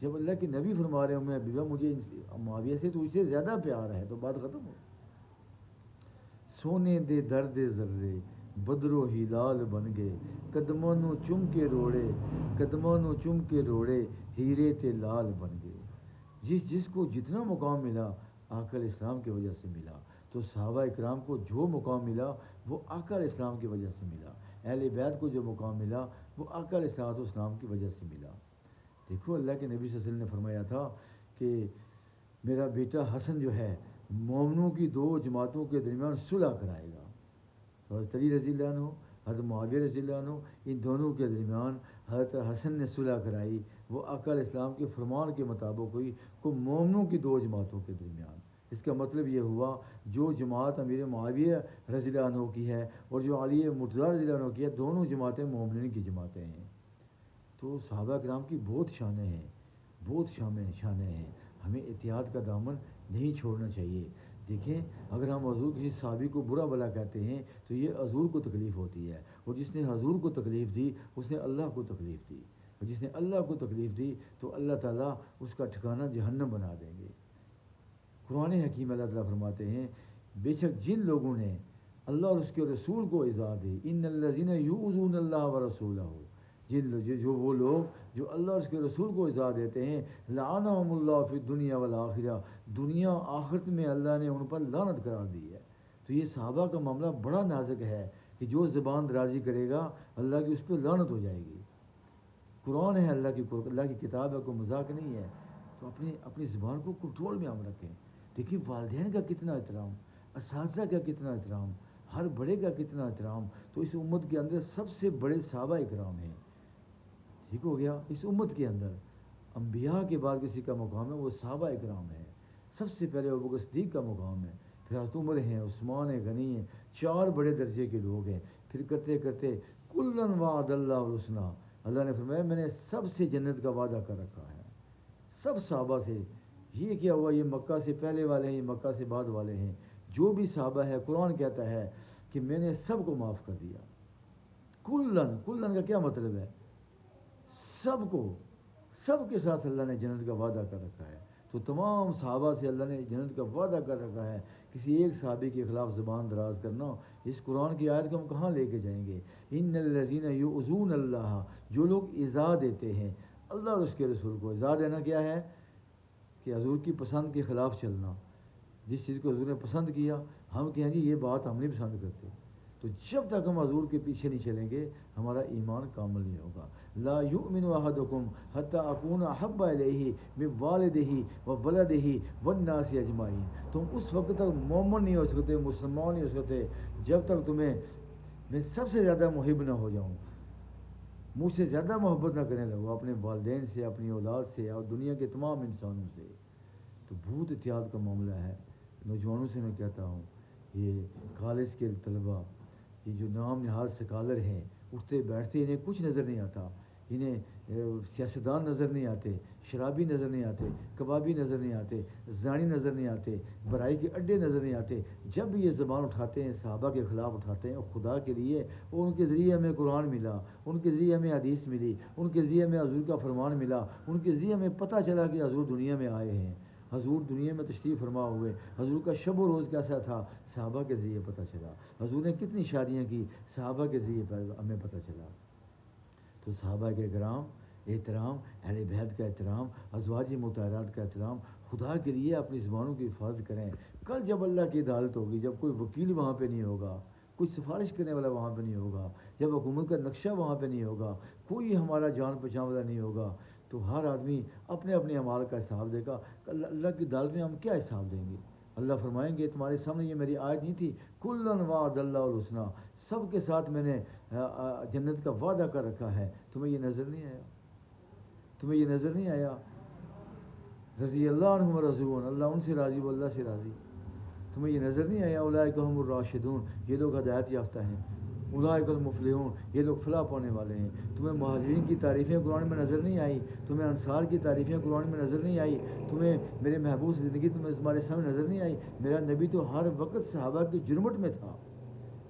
جب اللہ کے نبی فرما رہے ہوں میں حبیبہ مجھے معاویہ سے تو اس سے زیادہ پیار ہے، تو بات ختم ہو۔ سونے دے درد ذرے بدرو ہلال بن گئے، قدموں نو چم کے روڑے، قدموں نو چم کے روڑے، ہیرے تے لال بن گئے۔ جس کو جتنا مقام ملا آقا علیہ السلام کی وجہ سے ملا، تو صحابہ اکرام کو جو مقام ملا وہ آقا علیہ السلام کی وجہ سے ملا، اہل بیت کو جو مقام ملا وہ آقا علیہ السلام کی وجہ سے ملا۔ دیکھو اللہ کے نبی صلی اللہ علیہ وسلم نے فرمایا تھا کہ میرا بیٹا حسن جو ہے مومنوں کی دو جماعتوں کے درمیان صلح کرائے گا۔ حضرت علی رضی اللہ عنہ، حضرت معاویہ رضی اللہ عنہ، ان دونوں کے درمیان حضرت حسن نے صلح کرائی، وہ آقا علیہ السلام کے فرمان کے مطابق ہوئی کو مومنوں کی دو جماعتوں کے درمیان۔ اس کا مطلب یہ ہوا جو جماعت امیر معاویہ رضی اللہ عنہ کی ہے اور جو علی مرتضیٰ رضی اللہ عنہ کی ہے، دونوں جماعتیں مومنین کی جماعتیں ہیں۔ تو صحابہ کرام کی بہت شانیں ہیں، بہت شانیں ہیں، ہمیں احتیاط کا دامن نہیں چھوڑنا چاہیے۔ دیکھیں اگر ہم حضور کسی صحابی کو برا بھلا کہتے ہیں تو یہ حضور کو تکلیف ہوتی ہے، اور جس نے حضور کو تکلیف دی اس نے اللہ کو تکلیف دی، اور جس نے اللہ کو تکلیف دی تو اللہ تعالیٰ اس کا ٹھکانہ جہنم بنا دیں گے۔ قرآن حکیم اللہ تعالیٰ فرماتے ہیں بے شک جن لوگوں نے اللہ اور اس کے رسول کو ایذا دی، ان الذین یؤذون اللہ ورسولہ، جو وہ لوگ جو اللہ اور اس کے رسول کو ایذا دیتے ہیں، لعنہم اللہ فی الدنیا والآخرہ، دنیا آخرت میں اللہ نے ان پر لعنت قرار دی ہے۔ تو یہ صحابہ کا معاملہ بڑا نازک ہے کہ جو زبان درازی کرے گا اللہ کی اس پہ لعنت ہو جائے گی۔ قرآن ہے، اللہ کی کتاب ہے، کوئی مذاق نہیں ہے۔ تو اپنی زبان کو کنٹرول میں ہم رکھیں۔ دیکھیں والدین کا کتنا احترام، اساتذہ کا کتنا احترام، ہر بڑے کا کتنا احترام۔ تو اس امت کے اندر سب سے بڑے صحابہ اکرام ہیں، ٹھیک ہو گیا۔ اس امت کے اندر انبیاء کے بعد کسی کا مقام ہے وہ صحابہ اکرام ہے۔ سب سے پہلے ابوبکر صدیق کا مقام ہے، پھر حضرت عمر ہیں، عثمان ہیں، غنی ہیں، چار بڑے درجے کے لوگ ہیں۔ پھر کرتے کرتے کلن وعد اللہ الحسنی، اللہ نے فرمایا میں نے سب سے جنت کا وعدہ کر رکھا ہے، سب صحابہ سے۔ یہ کیا ہوا، یہ مکہ سے پہلے والے ہیں، یہ مکہ سے بعد والے ہیں، جو بھی صحابہ ہے قرآن کہتا ہے کہ میں نے سب کو معاف کر دیا۔ کلن کا کیا مطلب ہے؟ سب کو، سب کے ساتھ اللہ نے جنت کا وعدہ کر رکھا ہے۔ تو تمام صحابہ سے اللہ نے جنت کا وعدہ کر رکھا ہے۔ کسی ایک صحابی کے خلاف زبان دراز کرنا، اس قرآن کی آیت کو ہم کہاں لے کے جائیں گے؟ ان الذین یؤذون اللہ، جو لوگ ایذا دیتے ہیں اللہ اور اس کے رسول کو۔ ایذا دینا کیا ہے؟ کہ حضور کی پسند کے خلاف چلنا۔ جس چیز کو حضور نے پسند کیا ہم کہیں گے یہ بات ہم نہیں پسند کرتے، تو جب تک ہم حضور کے پیچھے نہیں چلیں گے ہمارا ایمان کامل نہیں ہوگا۔ لا یؤمن احدکم حتی اکون احب الیہ من والدہ وولدہ والناس اجمعین، تم اس وقت تک مومن نہیں ہو سکتے، مسلمان نہیں ہو سکتے جب تک تمہیں میں سب سے زیادہ محب نہ ہو جاؤں، مجھ سے زیادہ محبت نہ کرنے لگو اپنے والدین سے، اپنی اولاد سے اور دنیا کے تمام انسانوں سے۔ تو بہت احتیاط کا معاملہ ہے۔ نوجوانوں سے میں کہتا ہوں، یہ کالج کے طلباء، یہ جو نام نہاد سکالر ہیں، اٹھتے بیٹھتے انہیں کچھ نظر نہیں آتا، انہیں سیاستدان نظر نہیں آتے، شرابی نظر نہیں آتے، کبابی نظر نہیں آتے، زانی نظر نہیں آتے، برائی کے اڈے نظر نہیں آتے۔ جب بھی یہ زبان اٹھاتے ہیں صحابہ کے خلاف اٹھاتے ہیں، خدا کے لیے اور ان کے ذریعے ہمیں قرآن ملا، ان کے ذریعے ہمیں حدیث ملی، ان کے ذریعے ہمیں حضور کا فرمان ملا، ان کے ذریعے ہمیں پتہ چلا کہ حضور دنیا میں آئے ہیں، حضور دنیا میں تشریف فرما ہوئے، حضور کا شب و روز کیسا تھا صحابہ کے ذریعے پتہ چلا، حضور نے کتنی شادیاں کی صحابہ کے ذریعے ہمیں پتہ چلا۔ تو صحابہ کے کرام احترام، اہل بیت کا احترام، ازواج مطہرات کا احترام، خدا کے لیے اپنی زبانوں کی حفاظت کریں۔ کل جب اللہ کی عدالت ہوگی، جب کوئی وکیل وہاں پہ نہیں ہوگا، کوئی سفارش کرنے والا وہاں پہ نہیں ہوگا، جب حکومت کا نقشہ وہاں پہ نہیں ہوگا، کوئی ہمارا جان پہچان والا نہیں ہوگا، تو ہر آدمی اپنے اپنے اعمال کا حساب دے گا۔ اللہ کی عدالت میں ہم کیا حساب دیں گے؟ اللہ فرمائیں گے تمہارے سامنے یہ میری آیت نہیں تھی، کلن وعد اللہ الحسنی، سب کے ساتھ میں نے جنت کا وعدہ کر رکھا ہے، تمہیں یہ نظر نہیں آیا؟ تمہیں یہ نظر نہیں آیا؟ رضی اللہ عنہم ورضوان، اللہ ان سے راضی وہ اللہ سے راضی، تمہیں یہ نظر نہیں آیا؟ اولئک هم الراشدون، یہ لوگ ہدایت یافتہ ہیں، اولئک المفلحون، یہ لوگ فلاح پانے والے ہیں۔ تمہیں مہاجرین کی تعریفیں قرآن میں نظر نہیں آئی؟ تمہیں انصار کی تعریفیں قرآن میں نظر نہیں آئی؟ تمہیں میرے محبوب زندگی تمہارے سامنے نظر نہیں آئی؟ میرا نبی تو ہر وقت صحابہ کی جرمٹ میں تھا،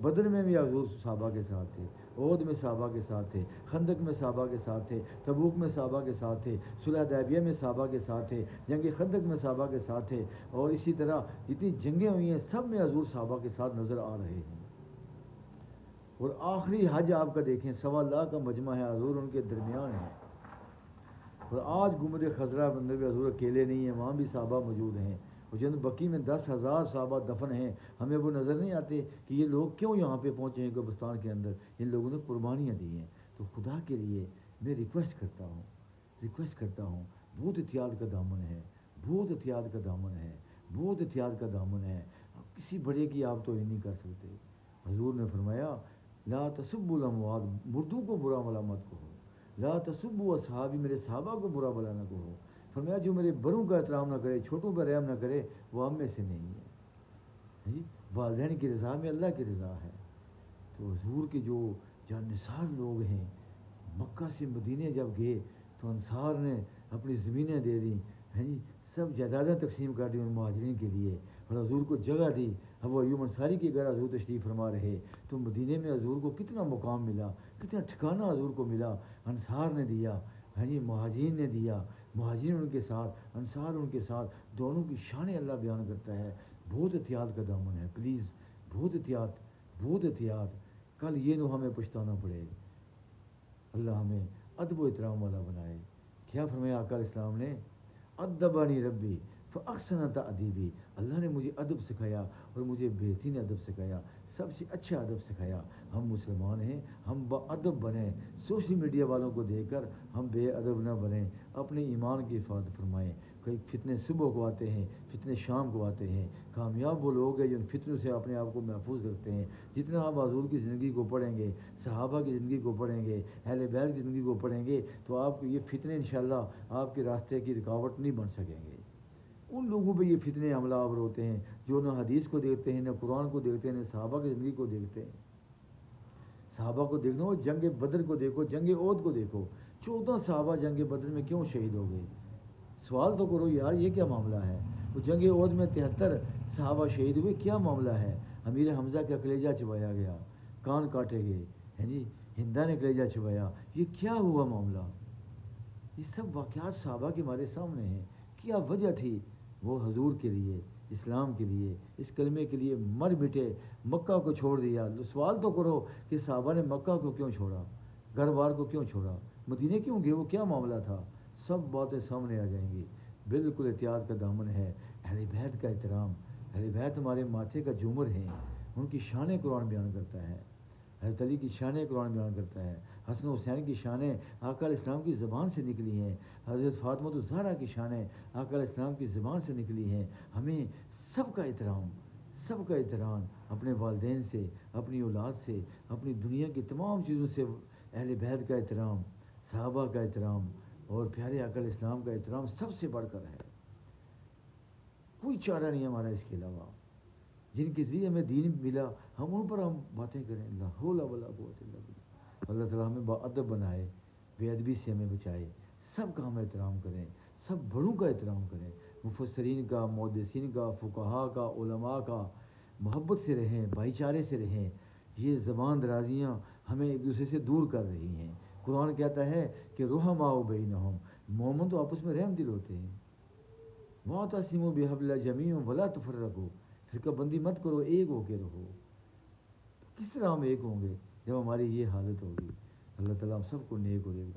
بدر میں بھی حضور صحابہ کے ساتھ تھے، عہد میں صحابہ کے ساتھ تھے، خندق میں صحابہ کے ساتھ تھے، تبوک میں صحابہ کے ساتھ تھے، صلح حدیبیہ میں صحابہ کے ساتھ تھے، جنگ خندق میں صحابہ کے ساتھ تھے، اور اسی طرح جتنی جنگیں ہوئی ہیں سب میں حضور صحابہ کے ساتھ نظر آ رہے ہیں۔ اور آخری حج آپ کا دیکھیں، 1.25 کا مجمع ہے، حضور ان کے درمیان ہے۔ اور آج گنبد خضرا اندر بھی حضور اکیلے نہیں ہیں، وہاں بھی صحابہ موجود ہیں، اور جن بقی میں 10,000 صحابہ دفن ہیں، ہمیں وہ نظر نہیں آتے کہ یہ لوگ کیوں یہاں پہ پہنچے ہیں قبرستان کے اندر، ان لوگوں نے قربانیاں دی ہیں۔ تو خدا کے لیے میں ریکویسٹ کرتا ہوں، بہت احتیاط کا دامن ہے، بہت احتیاط کا دامن ہے، بہت احتیاط کا دامن ہے۔ اب کسی بڑے کی آپ توہین نہیں کر سکتے۔ حضور نے فرمایا لا تسبوا الاموات، مردوں کو برا بھلا مت کہو، لا تسبوا اصحابی، میرے صحابہ کو برا بھلا نہ کہو۔ فرمایا جو میرے بڑوں کا احترام نہ کرے، چھوٹوں پہ رحم نہ کرے، وہ ہم میں سے نہیں ہے۔ جی، والدین کی رضا میں اللہ کی رضا ہے۔ تو حضور کے جو جاننثار لوگ ہیں، مکہ سے مدینے جب گئے تو انصار نے اپنی زمینیں دے دیں، ہیں جی، سب جائیدادیں تقسیم کر دی ان مہاجرین کے لیے، اور حضور کو جگہ دی۔ ابو ایوب انصاری کی اگر حضور تشریف فرما رہے تو مدینے میں حضور کو کتنا مقام ملا، کتنا ٹھکانہ حضور کو ملا، انصار نے دیا، ہیں جی، مہاجرین نے دیا، مہاجرین ان کے ساتھ، انصار ان کے ساتھ، دونوں کی شانیں اللہ بیان کرتا ہے۔ بہت احتیاط کا دامن ہے، پلیز بہت احتیاط، بہت احتیاط، کل یہ نہ ہمیں پچھتانا پڑے۔ اللہ ہمیں ادب و احترام والا بنائے۔ کیا فرمایا آقا علیہ السلام نے؟ ادبانی ربی فاحسن تأدیبی، اللہ نے مجھے ادب سکھایا اور مجھے بہترین ادب سکھایا، سب سے اچھا ادب سکھایا۔ ہم مسلمان ہیں، ہم با ادب بنیں، سوشل میڈیا والوں کو دیکھ کر ہم بے ادب نہ بنیں، اپنے ایمان کی حفاظت فرمائیں۔ کئی فتنے صبح کو آتے ہیں، فتنے شام کو آتے ہیں، کامیاب وہ لوگ ہیں جو ان فتنوں سے اپنے آپ کو محفوظ رکھتے ہیں۔ جتنا آپ حضور کی زندگی کو پڑھیں گے، صحابہ کی زندگی کو پڑھیں گے، اہل بیت کی زندگی کو پڑھیں گے، تو آپ کو یہ فتنے انشاءاللہ آپ کے راستے کی رکاوٹ نہیں بن سکیں گے۔ ان لوگوں پہ یہ فتنے حملہ آور ہوتے ہیں جو نہ حدیث کو دیکھتے ہیں، نہ قرآن کو دیکھتے ہیں، نہ صحابہ کی زندگی کو دیکھتے ہیں۔ صحابہ کو دیکھنا ہو، جنگ بدر کو دیکھو، جنگ عہد کو دیکھو، 14 صحابہ جنگ بدر میں کیوں شہید ہو گئے؟ سوال تو کرو یار، یہ کیا معاملہ ہے؟ وہ جنگ عہد میں 73 صحابہ شہید ہوئے، کیا معاملہ ہے؟ امیر حمزہ کا کلیجہ چبایا گیا، کان کاٹے گئے، ہیں جی، ہندا نے کلیجہ چبایا، یہ کیا ہوا معاملہ؟ یہ سب واقعات صحابہ کے ہمارے سامنے ہیں۔ کیا وجہ تھی؟ وہ حضور کے لیے، اسلام کے لیے، اس کلمے کے لیے مر مٹے، مکہ کو چھوڑ دیا۔ سوال تو کرو کہ صحابہ نے مکہ کو کیوں چھوڑا، گھر بار کو کیوں چھوڑا، مدینے کیوں گئے، وہ کیا معاملہ تھا؟ سب باتیں سامنے آ جائیں گی۔ بالکل احتیاط کا دامن ہے، اہل بیت کا احترام، اہل بیت ہمارے ماتھے کا جومر ہیں، ان کی شانیں قرآن بیان کرتا ہے، حضرت علی کی شانیں قرآن بیان کرتا ہے، حسن حسین کی شانیں آقا علیہ السلام کی زبان سے نکلی ہیں، حضرت فاطمہ الزہرا کی شانیں آقا علیہ السلام کی زبان سے نکلی ہیں۔ ہمیں سب کا احترام، سب کا احترام، اپنے والدین سے، اپنی اولاد سے، اپنی دنیا کی تمام چیزوں سے اہل بیت کا احترام، صحابہ کا احترام اور پیارے آقا علیہ السلام کا احترام سب سے بڑھ کر ہے۔ کوئی چارہ نہیں ہمارا اس کے علاوہ۔ جن کے ذریعے ہمیں دین ملا، ہم ان پر ہم باتیں کریں، لا حول ولا قوت الا باللہ۔ اللہ تعالیٰ ہمیں باادب بنائے، بے ادبی سے ہمیں بچائے، سب کا ہم احترام کریں، سب بڑوں کا احترام کریں، مفسرین کا، محدثین کا، فقہاء کا، علماء کا، محبت سے رہیں، بھائی چارے سے رہیں۔ یہ زبان درازیاں ہمیں ایک دوسرے سے دور کر رہی ہیں۔ قرآن کہتا ہے کہ رحماء بینہم، مومن تو آپس میں رحم دل ہوتے ہیں۔ واعتصموا بحبل اللہ جمیعا ولا تفرقوا، فرقہ بندی مت کرو، ایک ہو کے رہو۔ کس طرح ہم ایک ہوں گے جب ہماری یہ حالت ہوگی؟ اللہ تعالیٰ ہم سب کو نیک اور ایک